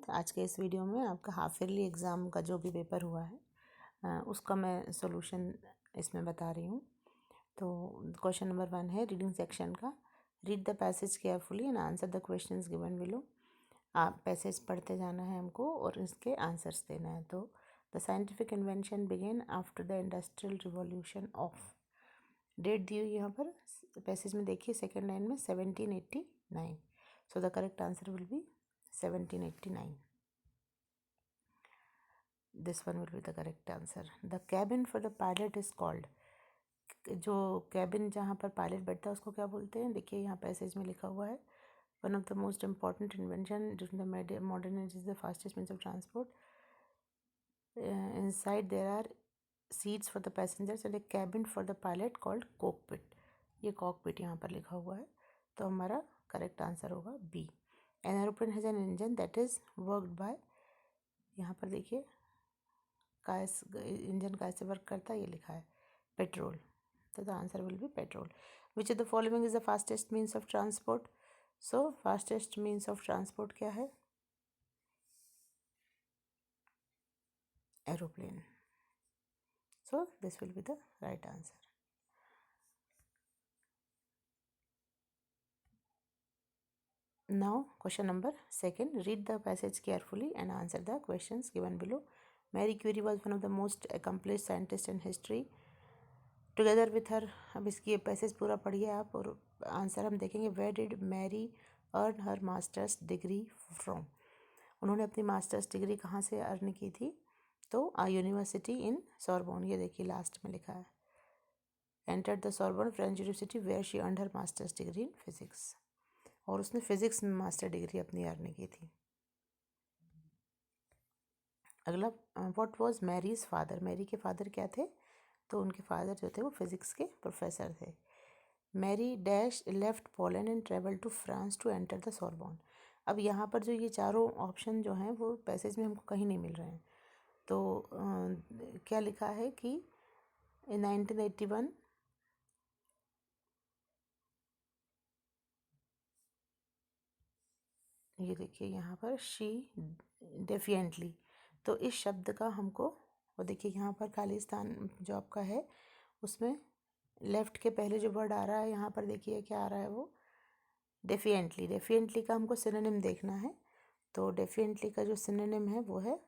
आज के इस वीडियो में आपका हाफ ईयरली एग्ज़ाम का जो भी पेपर हुआ है उसका मैं सॉल्यूशन इसमें बता रही हूँ। तो क्वेश्चन नंबर 1 है रीडिंग सेक्शन का। Read the passage carefully and answer the questions given below. आप पैसेज पढ़ते जाना है हमको और इसके आंसर्स देना है। तो the scientific invention began after the industrial revolution of, date दी हुई यहाँ पर पैसेज में देखिए सेकेंड लाइन में 1789। सो the correct answer will B 1789. This one will be the correct answer. The cabin for the pilot is called. जो cabin जहाँ पर पायलट बैठता है उसको क्या बोलते हैं? देखिए यहाँ पैसेज में लिखा हुआ है, one of the most important invention during the modern age is the fastest means of transport. Inside there are seats for the passengers and a cabin for the pilot called cockpit. ये cockpit यहाँ पर लिखा हुआ है, तो हमारा correct answer होगा B. An aeroplane has an engine that is worked by, यहाँ पर देखिए इंजन कैसे वर्क करता है ये लिखा है, पेट्रोल. तो the answer will B petrol. Which of the following is the fastest means of transport? So fastest means of transport क्या है? Aeroplane. So this will be the right answer. Now question number 2. Read the passage carefully and answer the questions given below. Marie Curie was one of the most accomplished scientists in history. Together with her, अब इसकी passage पूरा पढ़िए आप और answer हम देखेंगे. Where did Mary earn her master's degree from? उन्होंने अपनी मास्टर्स डिग्री कहाँ से अर्न की थी? तो यूनिवर्सिटी इन सॉर्बोन. ये देखिए लास्ट में लिखा है, entered the Sorbonne French university where she earned her master's degree in physics. और उसने फिजिक्स में मास्टर डिग्री अपनी अर्न की थी. अगला, what was Mary's father? Mary के फादर क्या थे? तो उनके फादर जो थे वो फिजिक्स के प्रोफेसर थे. Marie dash left Poland and travel to France to enter the Sorbonne. अब यहाँ पर जो ये चारों ऑप्शन जो हैं वो पैसेज में हमको कहीं नहीं मिल रहे हैं. तो क्या लिखा है कि इन 1981 ये देखिए यहाँ पर शी डेफिएंटली. तो इस शब्द का हमको, और देखिए यहाँ पर खालिस्तान जो आपका है उसमें लेफ्ट के पहले जो वर्ड आ रहा है यहाँ पर देखिए क्या आ रहा है, वो डेफिएंटली. डेफिएंटली का हमको सिनोनिम देखना है. तो डेफिएंटली का जो सिनोनिम है वो है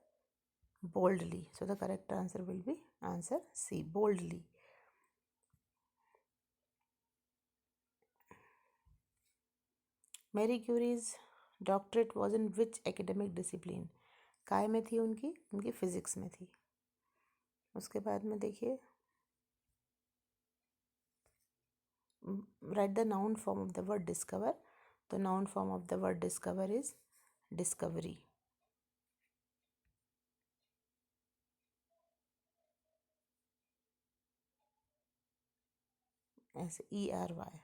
boldly. So the correct answer will be answer C, boldly. Marie Curie's doctorate was in which academic discipline? काय में थी उनकी फिजिक्स में थी. उसके बाद में देखिए write the noun form of the word discover. तो noun form of the word discover is discovery. ऐसे ERY.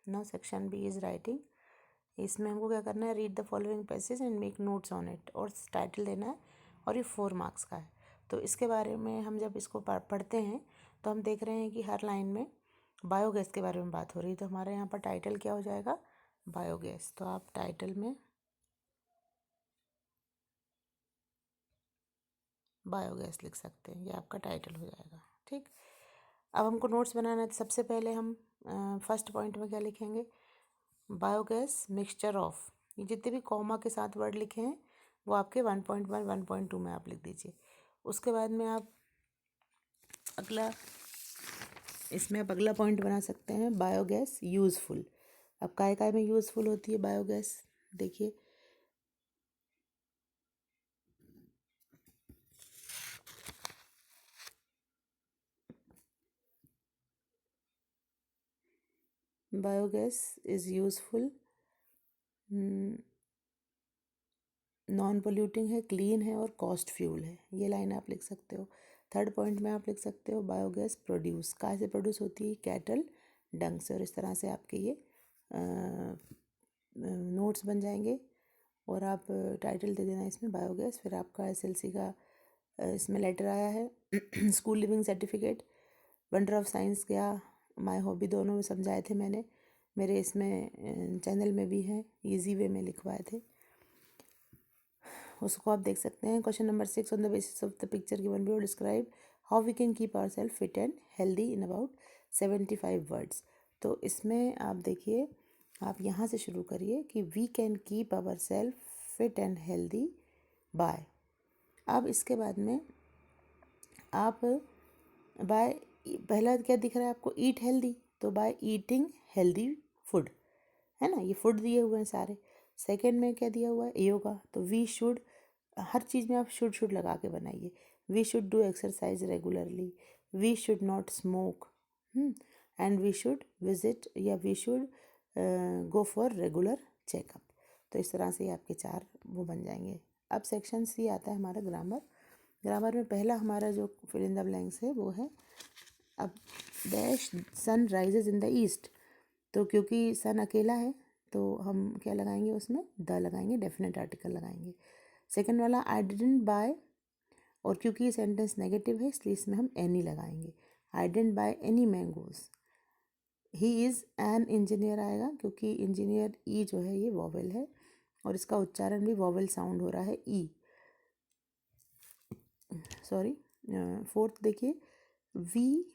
Now section B is writing. इसमें हमको क्या करना है? Read the following passage and make notes on it. और title देना है और ये 4 मार्क्स का है. तो इसके बारे में हम जब इसको पढ़ते हैं तो हम देख रहे हैं कि हर लाइन में बायोगैस के बारे में बात हो रही है. तो हमारे यहाँ पर टाइटल क्या हो जाएगा? बायोगैस. तो आप टाइटल में बायोगैस लिख सकते हैं, ये आपका टाइटल हो जाएगा. ठीक. अब हमको नोट्स बनाना है. तो सबसे पहले हम फर्स्ट पॉइंट में क्या लिखेंगे? Biogas mixture of. ये जितने भी कॉमा के साथ वर्ड लिखे हैं वो आपके 1.1 1.2 में आप लिख दीजिए. उसके बाद में आप इसमें आप अगला पॉइंट बना सकते हैं, बायोगैस यूज़फुल. अब काय में यूज़फुल होती है बायोगैस? देखिए biogas is useful, non polluting है, क्लीन है और कॉस्ट फ्यूल है. ये लाइन आप लिख सकते हो. थर्ड पॉइंट में आप लिख सकते हो बायोगैस प्रोड्यूस. कहाँ से प्रोड्यूस होती है? कैटल डंग से. और इस तरह से आपके ये नोट्स बन जाएंगे. और आप टाइटल दे देना इसमें बायोगैस. फिर आपका SLC का इसमें लेटर आया है school leaving certificate, wonder of science क्या, माय हॉबी, दोनों में समझाए थे मैंने. मेरे इसमें चैनल में भी है, ईजी वे में लिखवाए थे, उसको आप देख सकते हैं। Question number 6, on the basis of the picture given below describe how we can keep our self fit and healthy in about 75 words. तो इसमें आप देखिए, आप यहाँ से शुरू करिए कि we can keep our self fit and healthy by. अब इसके बाद में आप बाय, पहला क्या दिख रहा है आपको, ईट हेल्दी, तो बाय ईटिंग हेल्दी फूड, है ना, ये फूड दिए हुए हैं सारे। सेकंड में क्या दिया हुआ है, योगा, तो वी शुड, हर चीज़ में आप शुड लगा के बनाइए। We should do exercise regularly, we should not smoke, and we should visit या we should go for regular checkup. तो इस तरह से ये आपके 4 वो बन जाएंगे। अब सेक्शन सी आता है हमारा ग्रामर। ग्रामर में पहला हमारा जो फिल इन द ब्लैंक्स है वो है, अब dash sun rises in the east, तो क्योंकि सन अकेला है तो हम क्या लगाएंगे, उसमें द लगाएंगे, डेफिनेट आर्टिकल लगाएंगे। सेकंड वाला आई डिडंट बाय, और क्योंकि ये सेंटेंस नेगेटिव है इसलिए इसमें हम एनी लगाएंगे। I didn't by any mangoes. He is an engineer आएगा, क्योंकि इंजीनियर ई जो है ये वॉवेल है और इसका उच्चारण भी वॉवेल साउंड हो रहा है ई, सॉरी। फोर्थ देखिए, we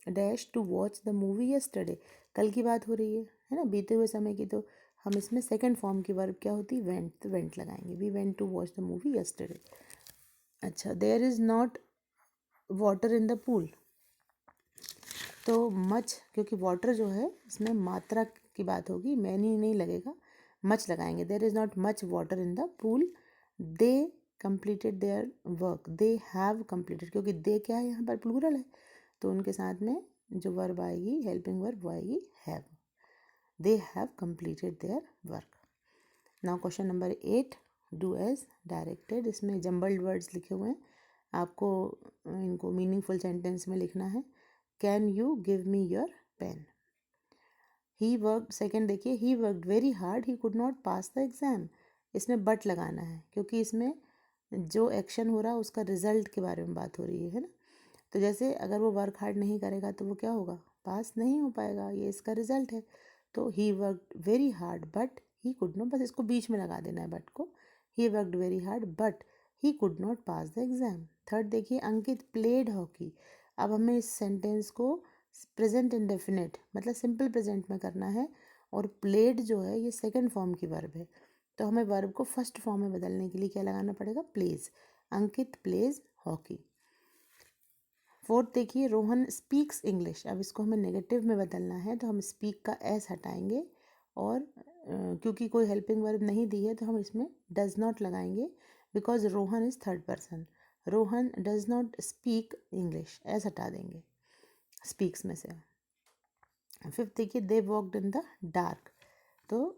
dash to watch the movie yesterday, कल की बात हो रही है ना, बीते हुए समय की, तो हम इसमें सेकंड फॉर्म की वर्ब क्या होती है, वेंट, तो वेंट लगाएंगे, we went to watch the movie yesterday. अच्छा, there is not water in the pool, too much, क्योंकि वाटर जो है इसमें मात्रा की बात होगी, मैनी नहीं लगेगा, मच लगाएंगे। There is not much water in the pool, they completed their work, they have completed, क्योंकि दे क्या है यहाँ पर, प्लूरल है, तो उनके साथ में जो वर्ब आएगी, हेल्पिंग वर्ब, वो आएगी have. They have completed their work. Now question number 8, do as directed. इसमें जम्बल्ड वर्ड्स लिखे हुए हैं, आपको इनको मीनिंगफुल सेंटेंस में लिखना है। Can you give me your pen. He work, second देखिए, he worked very hard, he could not pass the exam, इसमें बट लगाना है क्योंकि इसमें जो एक्शन हो रहा है उसका रिजल्ट के बारे में बात हो रही है ना। तो जैसे अगर वो वर्क हार्ड नहीं करेगा तो वो क्या होगा, पास नहीं हो पाएगा, ये इसका रिजल्ट है। तो ही worked very hard but he could not, बस इसको बीच में लगा देना है बट को, ही worked very hard but he could not pass the exam. Third देखिए, अंकित प्लेड हॉकी। अब हमें इस सेंटेंस को प्रेजेंट इंडेफिनिट मतलब सिंपल प्रेजेंट में करना है, और प्लेड जो है ये सेकंड फॉर्म की वर्ब है, तो हमें वर्ब को फर्स्ट फॉर्म में बदलने के लिए क्या लगाना पड़ेगा, प्लेज। अंकित प्लेज हॉकी। फोर्थ देखिए, रोहन स्पीक्स इंग्लिश। अब इसको हमें नेगेटिव में बदलना है, तो हम स्पीक का एस हटाएंगे, और क्योंकि कोई हेल्पिंग वर्ब नहीं दी है तो हम इसमें डज नॉट लगाएंगे, because Rohan is third person, Rohan does not speak English, S हटा देंगे स्पीक्स में से। फिफ्थ देखिए, दे वॉकड इन द डार्क, तो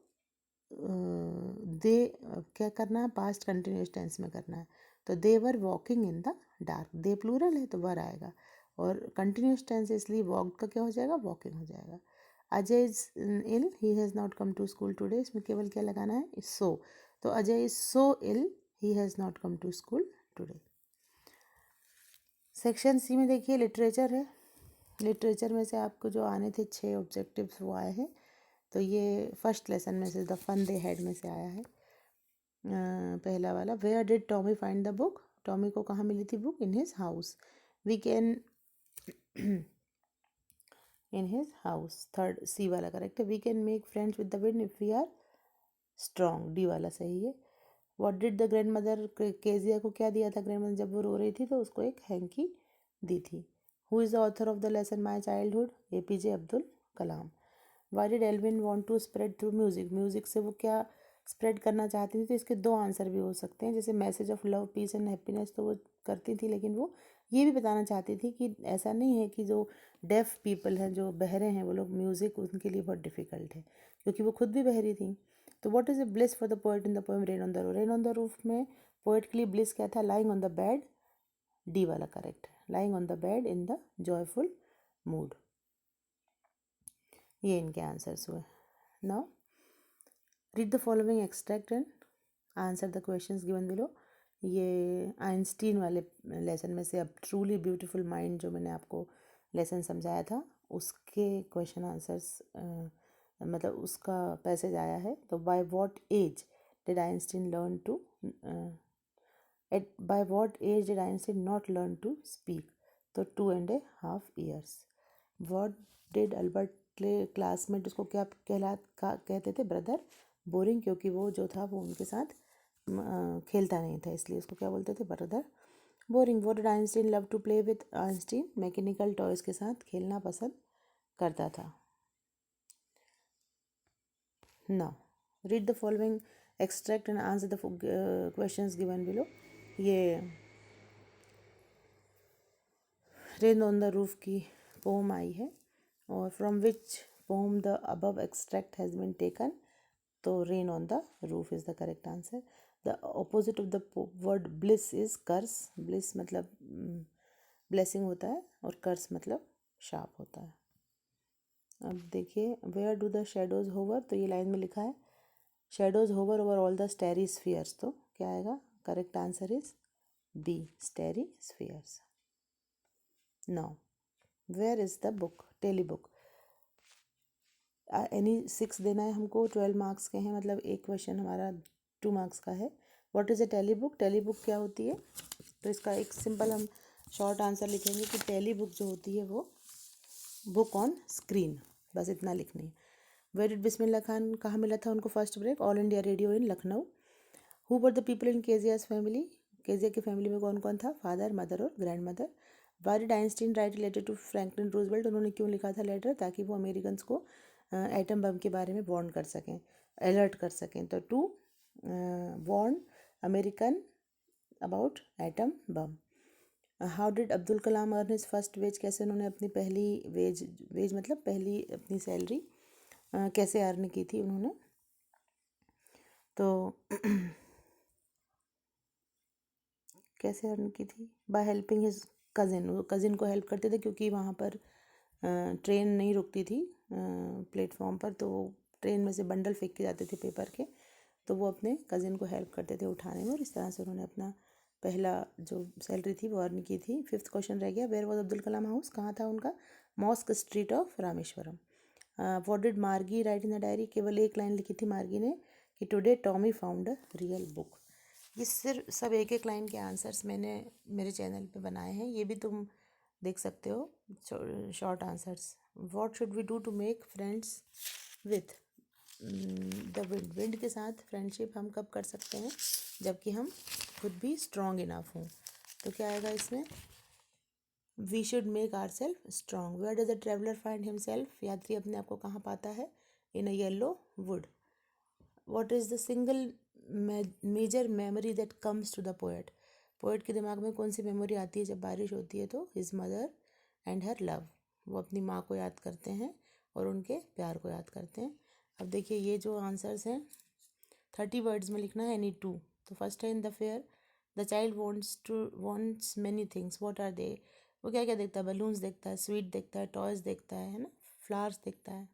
दे क्या करना है, पास्ट कंटिन्यूस टेंस में करना है, तो they were walking in the dark, they plural है तो वर आएगा, और कंटिन्यूस टेंस इसलिए वॉकड का क्या हो जाएगा, वॉकिंग हो जाएगा। Ajay is ill, he has not come to school today, इसमें केवल क्या लगाना है, सो, तो Ajay is so ill, he has not come to school today. Section C में देखिए, लिटरेचर है। लिटरेचर में से आपको जो आने थे 6 ऑब्जेक्टिव्स वो आए हैं, तो ये फर्स्ट लेसन में से द फन दे हैड में से आया है। पहला वाला, where did Tommy find the book, Tommy को कहाँ मिली थी book, in his house, we can in his house. Third C वाला करेक्ट है, we can make friends with the wind if we are strong, D वाला सही है। What did the grandmother, Kezia को क्या दिया था ग्रैंड मदर जब वो रो रही थी, तो उसको एक हैंकी दी थी। Who is the author of the lesson my childhood, APJ Abdul Kalam. Why did Elvin want to spread through music, music से वो क्या स्प्रेड करना चाहती थी, तो इसके 2 आंसर भी हो सकते हैं, जैसे message of love piece and happiness तो वो करती थी, लेकिन वो ये भी बताना चाहती थी कि ऐसा नहीं है कि जो डेफ पीपल हैं, जो बहरे हैं, वो लोग म्यूज़िक उनके लिए बहुत डिफ़िकल्ट है, क्योंकि वो खुद भी बहरी थी। तो what is a bliss for the poet in the poem rain on the roof, rain on the roof में पोएट के लिए ब्लिस क्या था, lying on the bed, D वाला करेक्ट है, lying on the bed in the joyful mood. ये इनके answers हुए। Now read the following extract and answer the questions given below. ये आइंस्टीन वाले लेसन में से, अब ट्रूली ब्यूटीफुल माइंड जो मैंने आपको लेसन समझाया था उसके क्वेश्चन आंसर्स मतलब उसका पैसेज आया है। तो by what age did Einstein learn to by what age did Einstein not learn to speak? तो 2.5 years। What did Albert classmate उसको क्या कहते थे? ब्रदर बोरिंग, क्योंकि वो जो था वो उनके साथ खेलता नहीं था, इसलिए उसको क्या बोलते थे? Brother boring. What did Einstein love to play with? Einstein mechanical toys के साथ खेलना पसंद करता था। Now, read the following extract and answer the questions given below। ये रेन ऑन द रूफ की पोम आई है, और from which poem the above extract has been taken? तो rain on the roof is the correct answer. The opposite of the word bliss is curse. Bliss मतलब blessing होता है, और कर्स मतलब शाप होता है। अब देखिए, where do the shadows hover? तो ये लाइन में लिखा है shadows hover over all the starry spheres. तो क्या आएगा? Correct answer is B, starry spheres. Now where is the book? Telebook. Any 6 देना है हमको, 12 मार्क्स के हैं, मतलब एक क्वेश्चन हमारा 2 मार्क्स का है। What is a telebook? Telebook क्या होती है? तो इसका एक सिंपल हम शॉर्ट आंसर लिखेंगे कि टेली बुक जो होती है वो बुक ऑन स्क्रीन, बस इतना लिखनी है। वेयर डिड बिस्मिल्लाह खान कहाँ मिला था उनको first break? All India radio in Lucknow. Who were the people in Kezia's family? Kezia की फैमिली में कौन कौन था? फादर, मदर और grandmother. Why did Einstein write letter to Franklin Roosevelt? उन्होंने क्यों लिखा था लेटर? ताकि वो अमेरिकन को एटम बम के बारे में वार्न कर सकें, अलर्ट कर सकें। तो to warn American about atom bomb. How did Abdul Kalam earn his first wages? कैसे उन्होंने अपनी पहली वेज मतलब पहली अपनी सैलरी कैसे अर्न की थी उन्होंने? तो कैसे अर्न की थी? By helping his cousin. वो कज़िन को हेल्प करते थे, क्योंकि वहाँ पर ट्रेन नहीं रुकती थी प्लेटफॉर्म पर, तो ट्रेन में से बंडल फेंक के जाते थे पेपर के, तो वो अपने कज़िन को हेल्प करते थे उठाने में, और इस तरह से उन्होंने अपना पहला जो सैलरी थी वो अर्न की थी। 5th क्वेश्चन रह गया, where was Abdul Kalam house? कहाँ था उनका? Mosque street of Rameswaram. What did Margie write in the diary? केवल एक लाइन लिखी थी मार्गी ने कि today Tommy found a real book. ये सिर्फ सब एक एक लाइन के आंसर्स मैंने मेरे चैनल पे बनाए हैं, ये भी तुम देख सकते हो short answers. What should we do to make friends with the wind? Wind के साथ फ्रेंडशिप हम कब कर सकते हैं? जबकि हम खुद भी स्ट्रॉन्ग इनफ हों। तो क्या आएगा इसमें? We should make our self strong. Where does the traveller find himself? यात्री अपने आप को कहाँ पाता है? In a yellow wood. What is the single major memory that comes to the poet? Poet के दिमाग में कौन सी मेमोरी आती है जब बारिश होती है? तो his mother and her love. वो अपनी माँ को याद करते हैं और उनके प्यार को याद करते हैं। अब देखिए, ये जो आंसर्स हैं 30 वर्ड्स में लिखना है, एनी टू। तो फर्स्ट है in the fair the child wants many things. What are they? वो क्या क्या देखता है? बलून्स देखता है, स्वीट देखता है, टॉयज देखता है ना, फ्लावर्स देखता है।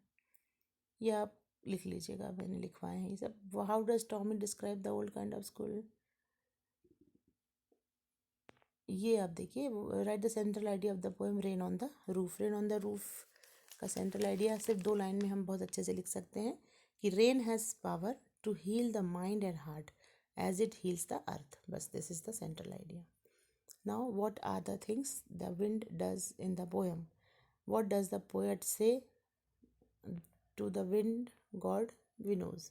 ये आप लिख लीजिएगा, मैंने लिखवाए हैं ये सब। How does Tommy describe the old kind of school? ये आप देखिए, write the central idea of the poem rain on the roof. Rain on the roof का सेंट्रल आइडिया सिर्फ 2 लाइन में हम बहुत अच्छे से लिख सकते हैं कि rain has power to heal the mind and heart as it heals the earth. बस this is the central idea. Now what are the things the wind does in the poem? What does the poet say to the wind god winnows?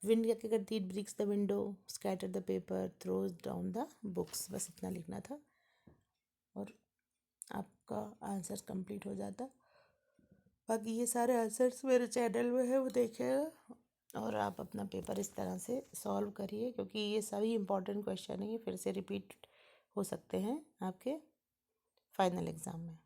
Wind क्या क्या करती है? Breaks the window, scatter the paper, throws down the books. बस इतना लिखना था और आपका आंसर कंप्लीट हो जाता। बाकी ये सारे आंसर्स मेरे चैनल में है, वो देखिएगा और आप अपना पेपर इस तरह से सॉल्व करिए, क्योंकि ये सभी इंपॉर्टेंट क्वेश्चन है, ये फिर से रिपीट हो सकते हैं आपके फाइनल एग्ज़ाम में।